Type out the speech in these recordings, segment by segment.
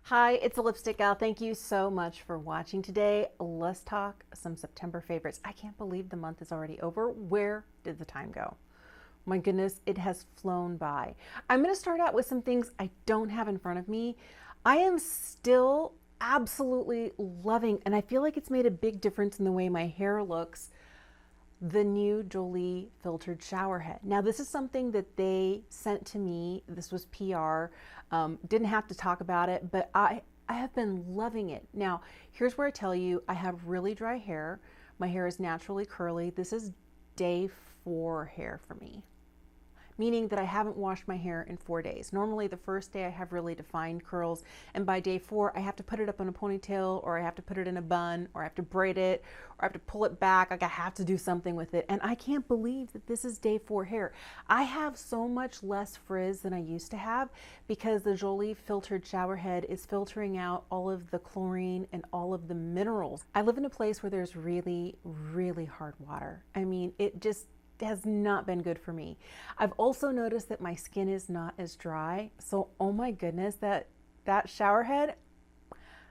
Hi, it's a lipstick gal. Thank you so much for watching today. Let's talk some September favorites. I can't believe the month is already over. Where did the time go? My goodness, it has flown by. I'm going to start out with some things I don't have in front of me. I am still absolutely loving, and I feel like it's made a big difference in the way my hair looks, the new Jolie filtered shower head. Now, this is something that they sent to me. This was PR. Didn't have to talk about it, but I have been loving it. Now, here's where I tell you, I have really dry hair. My hair is naturally curly. This is day 4 hair for me, meaning that I haven't washed my hair in 4 days. Normally the first day I have really defined curls, and by day 4 I have to put it up in a ponytail, or I have to put it in a bun, or I have to braid it, or I have to pull it back. Like, I have to do something with it, and I can't believe that this is day 4 hair. I have so much less frizz than I used to have because the Jolie filtered shower head is filtering out all of the chlorine and all of the minerals. I live in a place where there's really, really hard water. I mean, it just has not been good for me. I've also noticed that my skin is not as dry. So, oh my goodness, that shower head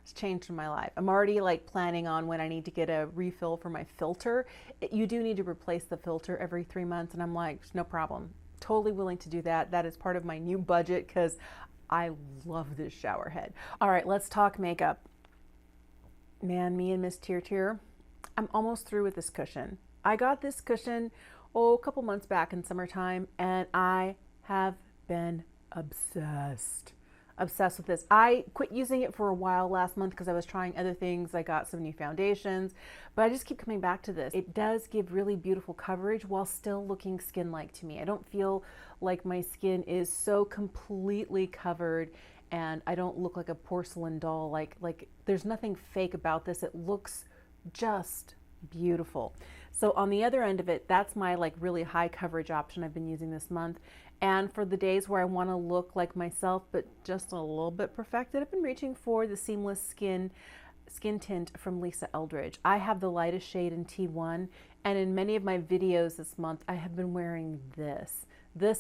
has changed my life. I'm already like planning on when I need to get a refill for my filter. You do need to replace the filter every 3 months, and I'm like, no problem. Totally willing to do that. That is part of my new budget because I love this shower head. All right, let's talk makeup. Man, me and Miss Tear Tear, I'm almost through with this cushion. I got this cushion a couple months back in summertime, and I have been obsessed with this. I quit using it for a while last month because I was trying other things. I got some new foundations, but I just keep coming back to this. It does give really beautiful coverage while still looking skin-like to me. I don't feel like my skin is so completely covered and I don't look like a porcelain doll. Like there's nothing fake about this. It looks just beautiful. So on the other end of it, that's my like really high coverage option I've been using this month. And for the days where I want to look like myself but just a little bit perfected, I've been reaching for the Seamless Skin tint from Lisa Eldridge. I have the lightest shade in T1, and in many of my videos this month I have been wearing this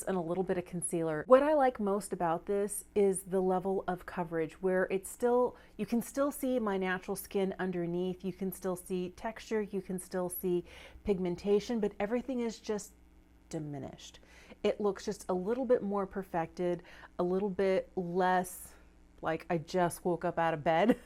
and a little bit of concealer. What I like most about this is the level of coverage where it's still, you can still see my natural skin underneath, you can still see texture, you can still see pigmentation, but everything is just diminished. It looks just a little bit more perfected, a little bit less like I just woke up out of bed.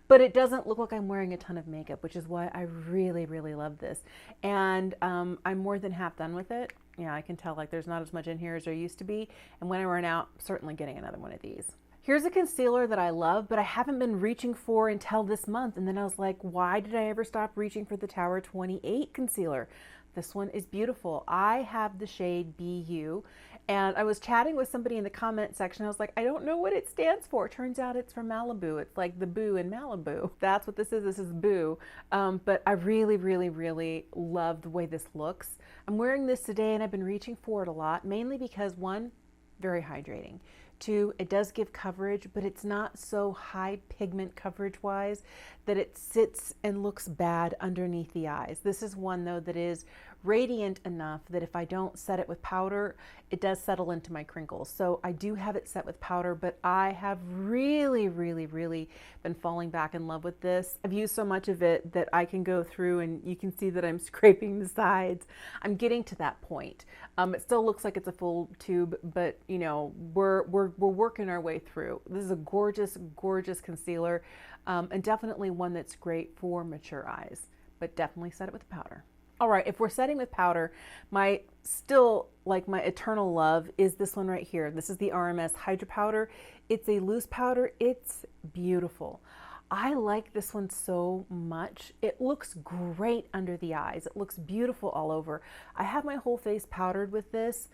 But it doesn't look like I'm wearing a ton of makeup, which is why I really, really love this. And I'm more than half done with it. Yeah, I can tell like there's not as much in here as there used to be. And when I run out, I'm certainly getting another one of these. Here's a concealer that I love, but I haven't been reaching for until this month. And then I was like, why did I ever stop reaching for the Tower 28 concealer? This one is beautiful. I have the shade BU, and I was chatting with somebody in the comment section. I was like, I don't know what it stands for. Turns out it's from Malibu. It's like the Boo in Malibu. That's what this is. This is Boo. But I really, really, really love the way this looks. I'm wearing this today, and I've been reaching for it a lot, mainly because 1, very hydrating. 2, it does give coverage, but it's not so high pigment coverage wise that it sits and looks bad underneath the eyes. This is one though that is radiant enough that if I don't set it with powder, it does settle into my crinkles. So I do have it set with powder, but I have really, really, really been falling back in love with this. I've used so much of it that I can go through and you can see that I'm scraping the sides. I'm getting to that point. It still looks like it's a full tube, but you know, we're working our way through. This is a gorgeous, gorgeous concealer, and definitely one that's great for mature eyes, but definitely set it with powder. All right, if we're setting with powder, my eternal love is this one right here. This is the RMS Hydra Powder. It's a loose powder. It's beautiful. I like this one so much. It looks great under the eyes. It looks beautiful all over. I have my whole face powdered with this,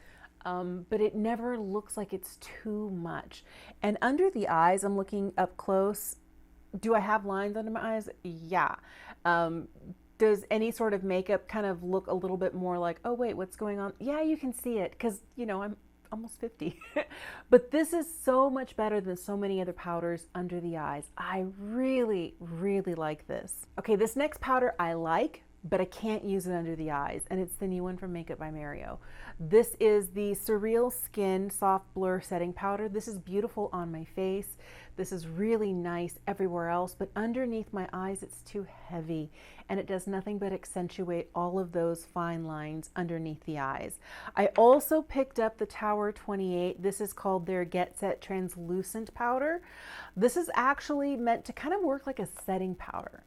but it never looks like it's too much. And under the eyes, I'm looking up close. Do I have lines under my eyes? Yeah. Does any sort of makeup kind of look a little bit more like, oh wait, what's going on? Yeah, you can see it because, you know, I'm almost 50. But this is so much better than so many other powders under the eyes. I really, really like this. Okay, this next powder I like, but I can't use it under the eyes, and it's the new one from Makeup by Mario. This is the Surreal Skin Soft Blur Setting Powder. This is beautiful on my face. This is really nice everywhere else, but underneath my eyes it's too heavy, and it does nothing but accentuate all of those fine lines underneath the eyes. I also picked up the Tower 28. This is called their Get Set Translucent Powder. This is actually meant to kind of work like a setting powder.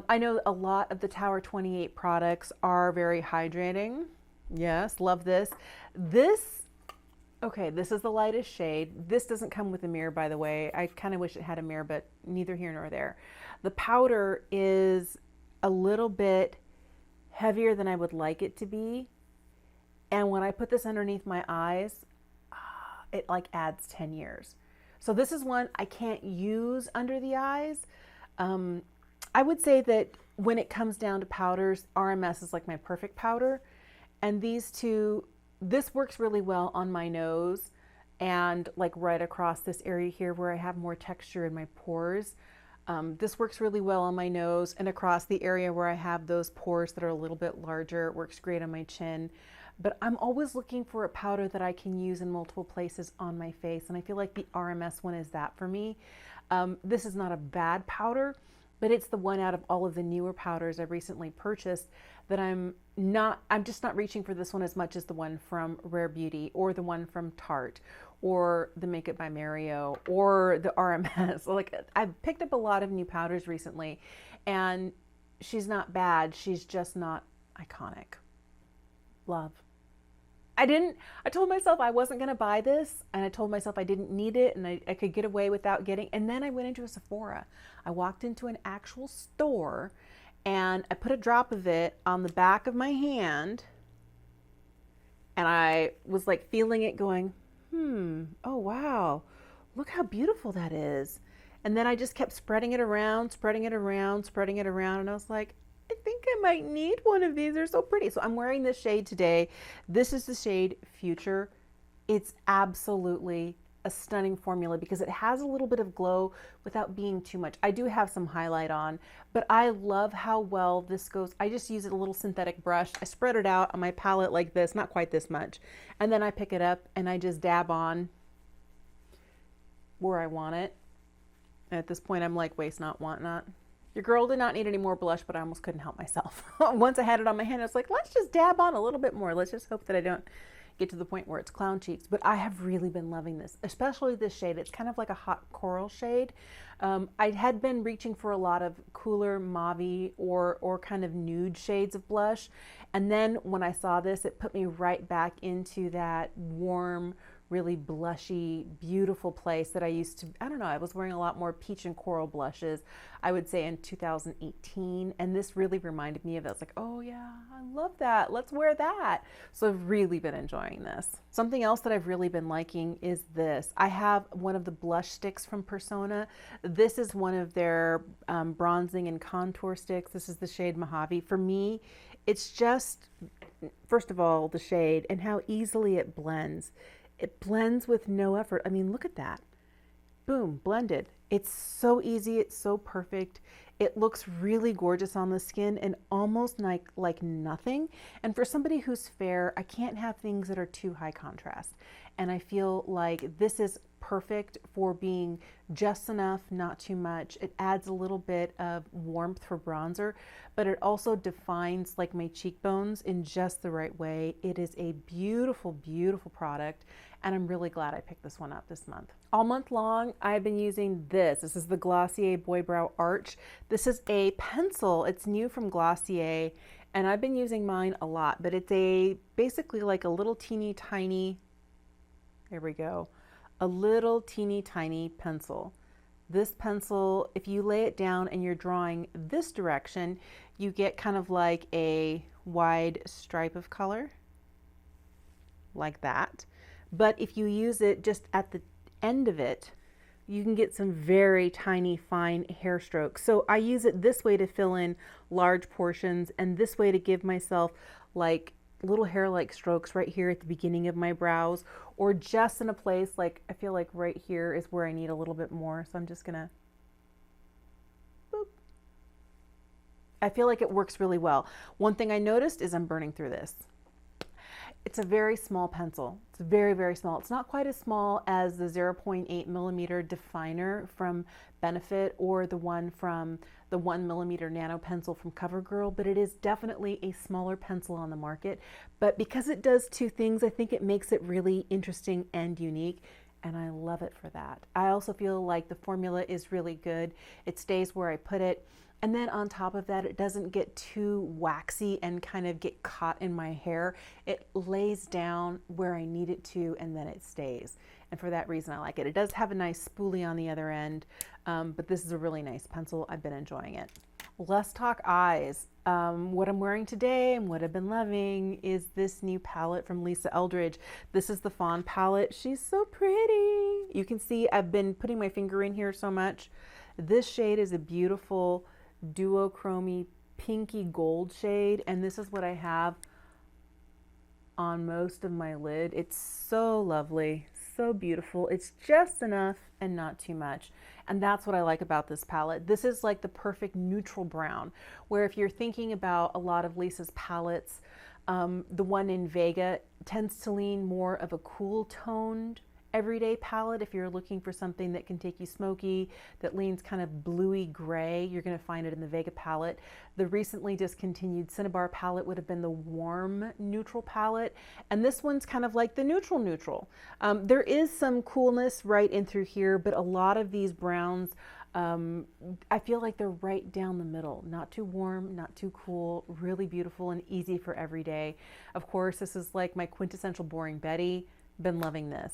I know a lot of the Tower 28 products are very hydrating. Yes, love this. Okay, this is the lightest shade. This doesn't come with a mirror, by the way. I kind of wish it had a mirror, but neither here nor there. The powder is a little bit heavier than I would like it to be. And when I put this underneath my eyes, it like adds 10 years. So this is one I can't use under the eyes. I would say that when it comes down to powders, RMS is like my perfect powder. And these two, this works really well on my nose and like right across this area here where I have more texture in my pores. This works really well on my nose and across the area where I have those pores that are a little bit larger. It works great on my chin. But I'm always looking for a powder that I can use in multiple places on my face. And I feel like the RMS one is that for me. This is not a bad powder, but it's the one out of all of the newer powders I've recently purchased that I'm just not reaching for this one as much as the one from Rare Beauty or the one from Tarte or the Makeup by Mario or the RMS. Like, I've picked up a lot of new powders recently, and she's not bad. She's just not iconic. Love. I told myself I wasn't going to buy this, and I told myself I didn't need it, and I could get away without getting, and then I went into a Sephora. I walked into an actual store, and I put a drop of it on the back of my hand, and I was like feeling it going, oh wow, look how beautiful that is. And then I just kept spreading it around, spreading it around, spreading it around, and I was like, I think I might need one of these. They're so pretty. So I'm wearing this shade today. This is the shade Future. It's absolutely a stunning formula because it has a little bit of glow without being too much. I do have some highlight on, but I love how well this goes. I just use a little synthetic brush. I spread it out on my palette like this, not quite this much. And then I pick it up and I just dab on where I want it. And at this point, I'm like, waste not, want not. Your girl did not need any more blush, but I almost couldn't help myself. Once I had it on my hand, I was like, let's just dab on a little bit more. Let's just hope that I don't get to the point where it's clown cheeks. But I have really been loving this, especially this shade. It's kind of like a hot coral shade. I had been reaching for a lot of cooler mauve or kind of nude shades of blush. And then when I saw this, it put me right back into that warm, really blushy, beautiful place that I used to, I don't know, I was wearing a lot more peach and coral blushes, I would say in 2018. And this really reminded me of it. I was like, oh yeah, I love that. Let's wear that. So I've really been enjoying this. Something else that I've really been liking is this. I have one of the blush sticks from Persona. This is one of their bronzing and contour sticks. This is the shade Mojave. For me, it's just, first of all, the shade and how easily it blends. It blends with no effort. I mean, look at that. Boom, blended. It's so easy. It's so perfect. It looks really gorgeous on the skin and almost like nothing. And for somebody who's fair, I can't have things that are too high contrast. And I feel like this is perfect for being just enough, not too much. It adds a little bit of warmth for bronzer, but it also defines like my cheekbones in just the right way. It is a beautiful, beautiful product, and I'm really glad I picked this one up this month. All month long, I've been using this. This is the Glossier Boy Brow Arch. This is a pencil. It's new from Glossier, and I've been using mine a lot, but it's basically like a little teeny tiny, there we go, a little teeny tiny pencil. This pencil, if you lay it down and you're drawing this direction, you get kind of like a wide stripe of color, like that. But if you use it just at the end of it, you can get some very tiny, fine hair strokes. So I use it this way to fill in large portions, and this way to give myself like little hair-like strokes right here at the beginning of my brows, or just in a place like, I feel like right here is where I need a little bit more. So I'm just gonna, boop. I feel like it works really well. One thing I noticed is I'm burning through this. It's a very small pencil. It's very, very small. It's not quite as small as the 0.8 millimeter definer from Benefit or the one from the 1 millimeter nano pencil from CoverGirl, but it is definitely a smaller pencil on the market. But because it does two things, I think it makes it really interesting and unique, and I love it for that. I also feel like the formula is really good. It stays where I put it. And then on top of that, it doesn't get too waxy and kind of get caught in my hair. It lays down where I need it to, and then it stays. And for that reason, I like it. It does have a nice spoolie on the other end, but this is a really nice pencil. I've been enjoying it. Let's talk eyes. What I'm wearing today and what I've been loving is this new palette from Lisa Eldridge. This is the Fawn palette. She's so pretty. You can see I've been putting my finger in here so much. This shade is a beautiful duochrome pinky gold shade, and this is what I have on most of my lid. It's so lovely, so beautiful. It's just enough and not too much, and that's what I like about this palette. This is like the perfect neutral brown, where if you're thinking about a lot of Lisa's palettes, the one in Vega tends to lean more of a cool toned everyday palette. If you're looking for something that can take you smoky, that leans kind of bluey gray, you're going to find it in the Vega palette. The recently discontinued Cinnabar palette would have been the warm neutral palette, and this one's kind of like the neutral neutral. There is some coolness right in through here, but a lot of these browns, I feel like they're right down the middle. Not too warm, not too cool, really beautiful and easy for every day. Of course, this is like my quintessential Boring Betty. Been loving this.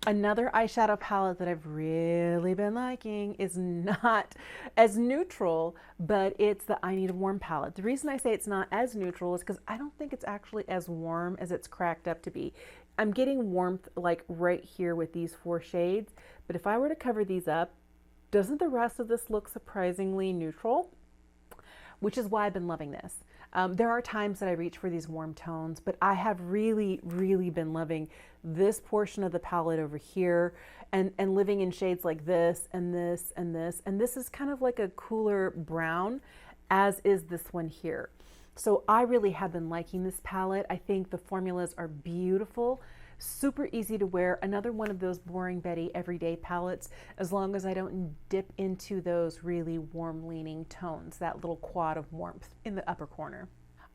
Another eyeshadow palette that I've really been liking is not as neutral, but it's the I Need a Warm palette. The reason I say it's not as neutral is because I don't think it's actually as warm as it's cracked up to be. I'm getting warmth like right here with these 4 shades, but if I were to cover these up, doesn't the rest of this look surprisingly neutral? Which is why I've been loving this. There are times that I reach for these warm tones, but I have really, really been loving this portion of the palette over here, and living in shades like this and this and this. And this is kind of like a cooler brown, as is this one here. So I really have been liking this palette. I think the formulas are beautiful. Super easy to wear. Another one of those Boring Betty everyday palettes, as long as I don't dip into those really warm leaning tones, that little quad of warmth in the upper corner.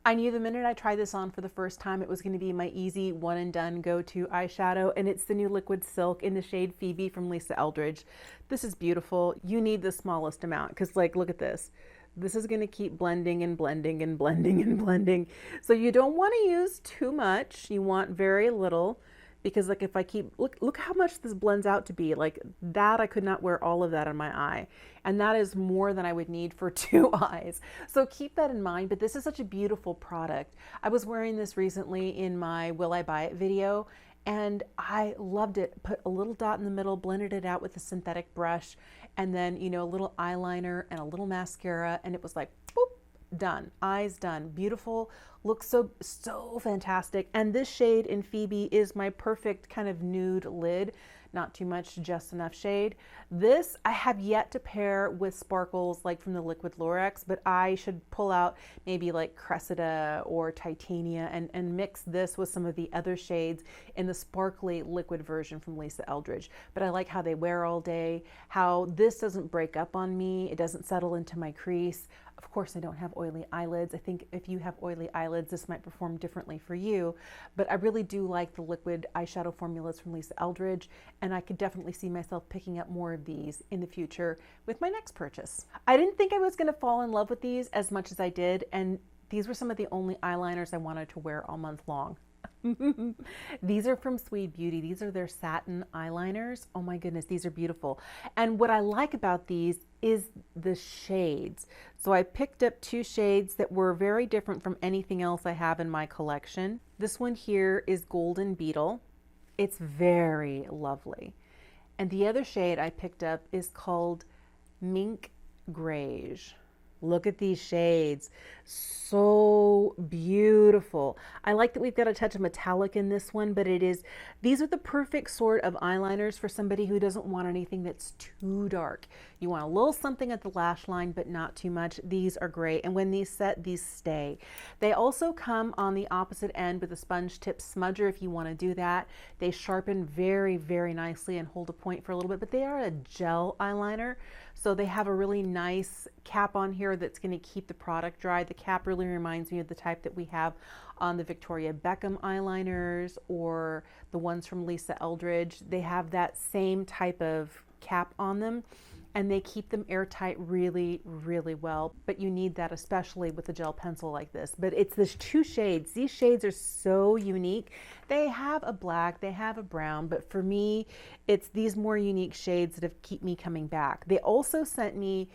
I knew the minute I tried this on for the first time it was going to be my easy one and done go-to eyeshadow, and it's the new Liquid Silk in the shade Phoebe from Lisa Eldridge. This is beautiful. You need the smallest amount because, like, look at this. This is going to keep blending and blending and blending and blending. So you don't want to use too much. You want very little. Because like if I keep, look how much this blends out to be. Like that, I could not wear all of that on my eye. And that is more than I would need for 2 eyes. So keep that in mind, but this is such a beautiful product. I was wearing this recently in my Will I Buy It video, and I loved it. Put a little dot in the middle, blended it out with a synthetic brush, and then, you know, a little eyeliner and a little mascara, and it was like, boop, done. Eyes done. Beautiful. Looks so fantastic. And this shade in Phoebe is my perfect kind of nude lid. Not too much, just enough shade. This I have yet to pair with sparkles like from the Liquid Lorax, but I should pull out maybe like Cressida or Titania and mix this with some of the other shades in the sparkly liquid version from Lisa Eldridge. But I like how they wear all day, how this doesn't break up on me. It doesn't settle into my crease. Of course, I don't have oily eyelids. I think if you have oily eyelids, this might perform differently for you, but I really do like the liquid eyeshadow formulas from Lisa Eldridge, and I could definitely see myself picking up more of these in the future with my next purchase. I didn't think I was going to fall in love with these as much as I did, and these were some of the only eyeliners I wanted to wear all month long. These are from Sweed Beauty. These are their satin eyeliners. Oh my goodness, these are beautiful. And what I like about these is the shades. So I picked up 2 shades that were very different from anything else I have in my collection. This one here is Golden Beetle. It's very lovely. And the other shade I picked up is called Mink Greige. Look at these shades. So beautiful. I like that we've got a touch of metallic in this one, but these are the perfect sort of eyeliners for somebody who doesn't want anything that's too dark. You want a little something at the lash line, but not too much. These are great. And when these set, these stay. They also come on the opposite end with a sponge tip smudger if you want to do that. They sharpen very, very nicely and hold a point for a little bit, but they are a gel eyeliner. So they have a really nice cap on here that's going to keep the product dry. The cap really reminds me of the type that we have on the Victoria Beckham eyeliners or the ones from Lisa Eldridge. They have that same type of cap on them, and they keep them airtight really, really well. But you need that especially with a gel pencil like this. But it's this 2 shades. These shades are so unique. They have a black, they have a brown, but for me, it's these more unique shades that have keep me coming back. They also sent me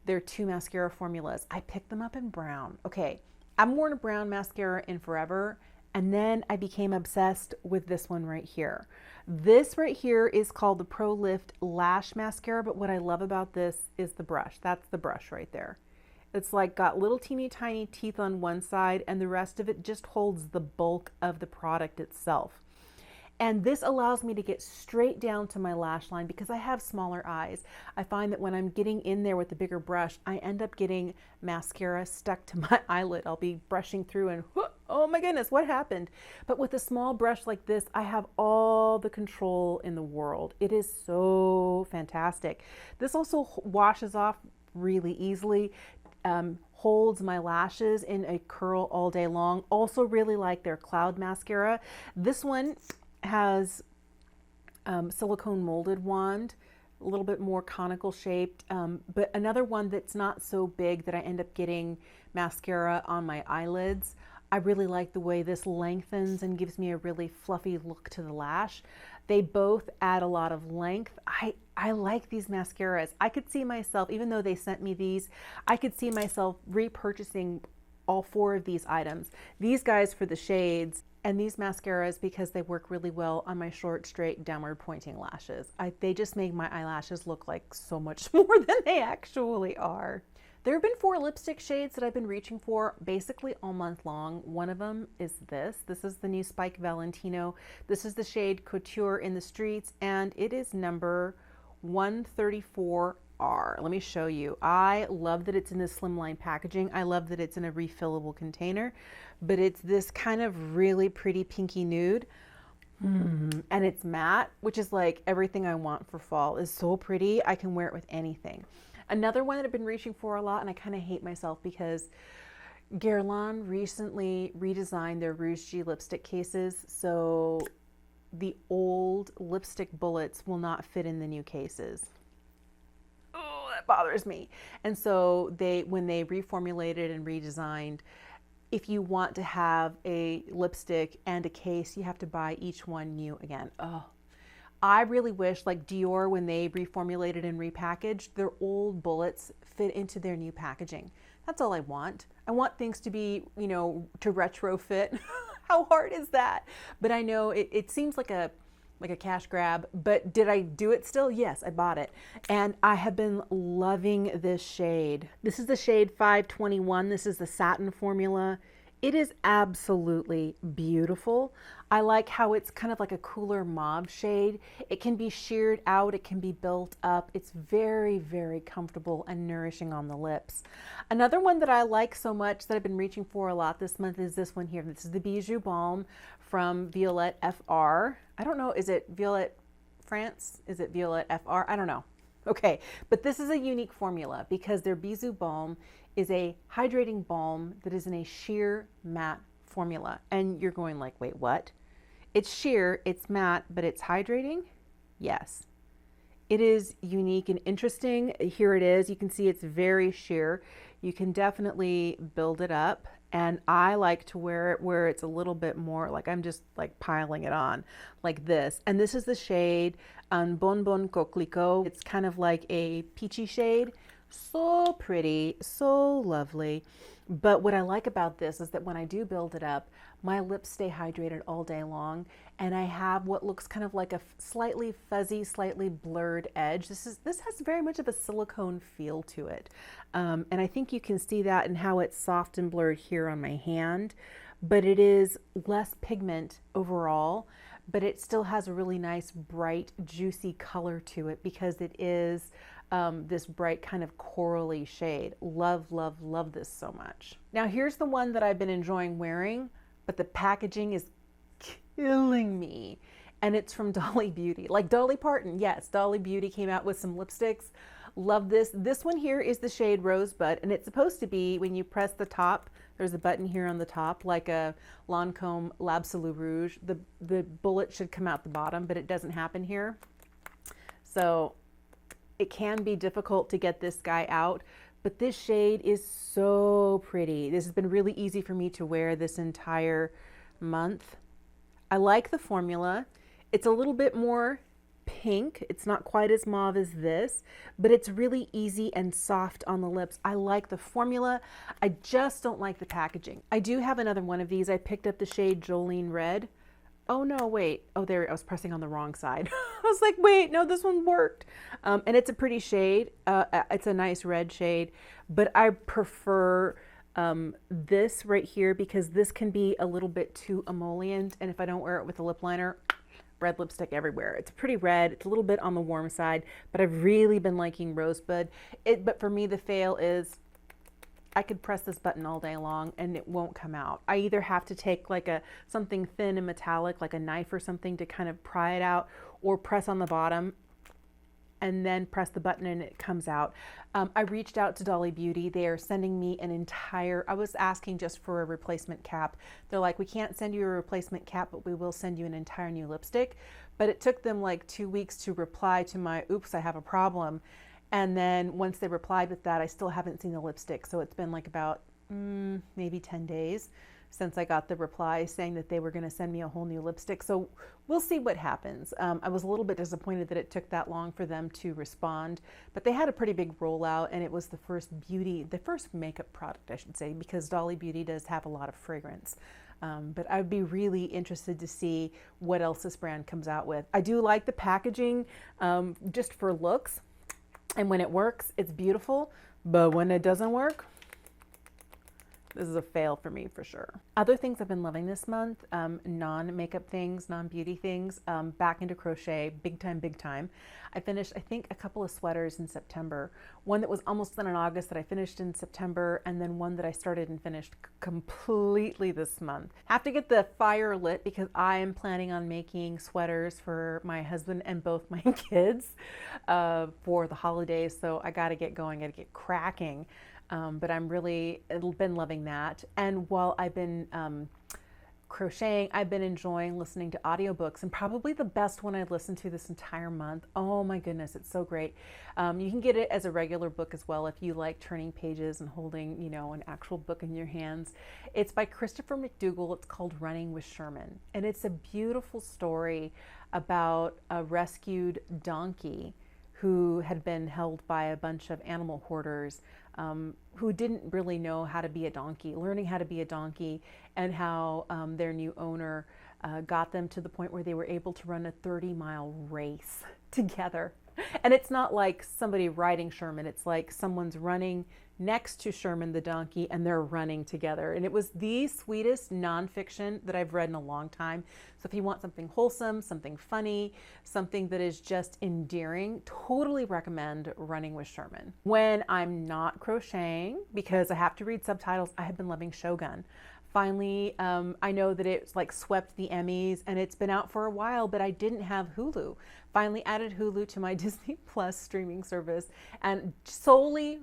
their 2 mascara formulas. I picked them up in brown. Okay, I haven't worn a brown mascara in forever, and then I became obsessed with this one right here. This right here is called the Pro Lift Lash Mascara, but what I love about this is the brush. That's the brush right there. It's like got little teeny tiny teeth on one side, and the rest of it just holds the bulk of the product itself. And this allows me to get straight down to my lash line because I have smaller eyes. I find that when I'm getting in there with the bigger brush, I end up getting mascara stuck to my eyelid. I'll be brushing through and oh my goodness, what happened? But with a small brush like this, I have all the control in the world. It is so fantastic. This also washes off really easily, holds my lashes in a curl all day long. Also really like their Cloud Mascara. This one has silicone molded wand, a little bit more conical shaped, but another one that's not so big that I end up getting mascara on my eyelids. I really like the way this lengthens and gives me a really fluffy look to the lash. They both add a lot of length. I like these mascaras. I could see myself, even though they sent me these, I could see myself repurchasing all 4 of these items. These guys for the shades, and these mascaras because they work really well on my short, straight, downward pointing lashes. They just make my eyelashes look like so much more than they actually are. There have been 4 lipstick shades that I've been reaching for basically all month long. One of them is this. This is the new Spike Valentino. This is the shade Couture in the Streets, and it is number 134R. Let me show you. I love that it's in this slimline packaging. I love that it's in a refillable container, but it's this kind of really pretty pinky nude. And it's matte, which is like everything I want for fall. It's so pretty. I can wear it with anything. Another one that I've been reaching for a lot, and I kind of hate myself because Guerlain recently redesigned their Rouge G lipstick cases, so the old lipstick bullets will not fit in the new cases. Oh, that bothers me. And so when they reformulated and redesigned, if you want to have a lipstick and a case, you have to buy each one new again. Oh, I really wish, like Dior, when they reformulated and repackaged, their old bullets fit into their new packaging. That's all I want. I want things to be, to retrofit. How hard is that? But I know it seems like a cash grab, but did I do it still? Yes, I bought it. And I have been loving this shade. This is the shade 521. This is the Satin formula. It is absolutely beautiful. I like how it's kind of like a cooler mauve shade. It can be sheared out, it can be built up. It's very, very comfortable and nourishing on the lips. Another one that I like so much that I've been reaching for a lot this month is this one here. This is the Bijou Balm from Violette FR. I don't know, is it Violette France? Is it Violette FR? I don't know. Okay, but this is a unique formula because their Bijou Balm is a hydrating balm that is in a sheer matte formula. And you're going like, wait, what? It's sheer, it's matte, but it's hydrating? Yes. It is unique and interesting. Here it is. You can see it's very sheer. You can definitely build it up. And I like to wear it where it's a little bit more like I'm just like piling it on like this. And this is the shade Un Bonbon Coquelicot. It's kind of like a peachy shade. So pretty, so lovely. But what I like about this is that when I do build it up, my lips stay hydrated all day long, and I have what looks kind of like a slightly fuzzy, slightly blurred edge. This has very much of a silicone feel to it. And I think you can see that in how it's soft and blurred here on my hand, but it is less pigment overall, but it still has a really nice, bright, juicy color to it because it is this bright kind of corally shade. Love, love, love this so much. Now here's the one that I've been enjoying wearing, but the packaging is killing me. And it's from Dolly Beauty. Like Dolly Parton, yes, Dolly Beauty came out with some lipsticks. Love this. This one here is the shade Rosebud, and it's supposed to be, when you press the top, there's a button here on the top, like a Lancome L'Absolu Rouge. The bullet should come out the bottom, but it doesn't happen here. So it can be difficult to get this guy out, but this shade is so pretty. This has been really easy for me to wear this entire month. I like the formula. It's a little bit more pink. It's not quite as mauve as this, but it's really easy and soft on the lips. I like the formula. I just don't like the packaging. I do have another one of these. I picked up the shade Jolie Red. Oh no, wait. Oh, there, I was pressing on the wrong side. I was like, wait, no, this one worked. And it's a pretty shade. It's a nice red shade, but I prefer this right here because this can be a little bit too emollient. And if I don't wear it with a lip liner, red lipstick everywhere. It's pretty red. It's a little bit on the warm side, but I've really been liking Rosebud. But for me, the fail is I could press this button all day long and it won't come out. I either have to take like something thin and metallic, like a knife or something, to kind of pry it out, or press on the bottom and then press the button and it comes out. I reached out to Dolly Beauty. They are sending me an entire, I was asking just for a replacement cap. They're like, we can't send you a replacement cap, but we will send you an entire new lipstick. But it took them like 2 weeks to reply to my, oops, I have a problem. And then once they replied with that, I still haven't seen the lipstick. So it's been like about maybe 10 days since I got the reply saying that they were going to send me a whole new lipstick. So we'll see what happens. I was a little bit disappointed that it took that long for them to respond, but they had a pretty big rollout, and it was the first makeup product, I should say, because Dolly Beauty does have a lot of fragrance. But I'd be really interested to see what else this brand comes out with. I do like the packaging just for looks, and when it works, it's beautiful, but when it doesn't work, this is a fail for me for sure. Other things I've been loving this month, non-makeup things, non-beauty things, back into crochet, big time, big time. I finished, I think, a couple of sweaters in September. One that was almost done in August that I finished in September, and then one that I started and finished completely this month. Have to get the fire lit because I am planning on making sweaters for my husband and both my kids for the holidays, so I gotta get going, gotta get cracking. But I'm really been loving that. And while I've been crocheting, I've been enjoying listening to audiobooks, and probably the best one I've listened to this entire month. Oh my goodness, it's so great. You can get it as a regular book as well if you like turning pages and holding, you know, an actual book in your hands. It's by Christopher McDougall. It's called Running with Sherman, and it's a beautiful story about a rescued donkey who had been held by a bunch of animal hoarders who didn't really know how to be a donkey, learning how to be a donkey, and how their new owner got them to the point where they were able to run a 30-mile race together. And it's not like somebody riding Sherman, it's like someone's running next to Sherman the donkey and they're running together. And it was the sweetest nonfiction that I've read in a long time. So if you want something wholesome, something funny, something that is just endearing, totally recommend Running with Sherman. When I'm not crocheting, because I have to read subtitles, I have been loving Shogun. Finally, I know that it's like swept the Emmys and it's been out for a while, but I didn't have Hulu. Finally added Hulu to my Disney Plus streaming service, and solely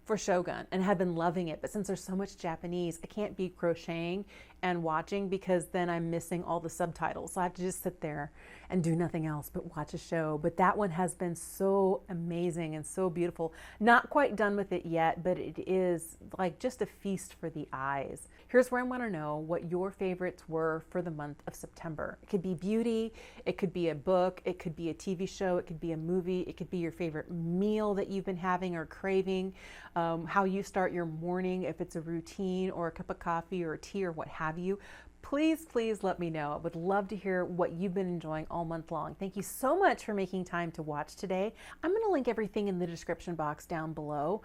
for Shogun, and have been loving it. But since there's so much Japanese, I can't be crocheting and watching, because then I'm missing all the subtitles. So I have to just sit there and do nothing else but watch a show. But that one has been so amazing and so beautiful. Not quite done with it yet, but it is like just a feast for the eyes. Here's where I want to know what your favorites were for the month of September. It could be beauty, it could be a book, it could be a TV show, it could be a movie, it could be your favorite meal that you've been having or craving, how you start your morning, if it's a routine or a cup of coffee or a tea or what have you. Please, please let me know. I would love to hear what you've been enjoying all month long. Thank you so much for making time to watch today. I'm going to link everything in the description box down below.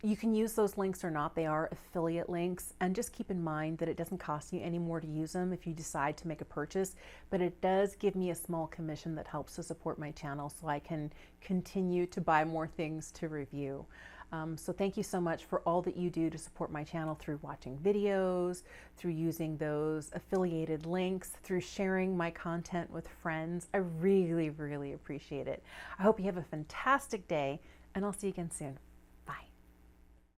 You can use those links or not. They are affiliate links. And just keep in mind that it doesn't cost you any more to use them if you decide to make a purchase, but it does give me a small commission that helps to support my channel so I can continue to buy more things to review. So thank you so much for all that you do to support my channel through watching videos, through using those affiliated links, through sharing my content with friends. I really, really appreciate it. I hope you have a fantastic day, and I'll see you again soon.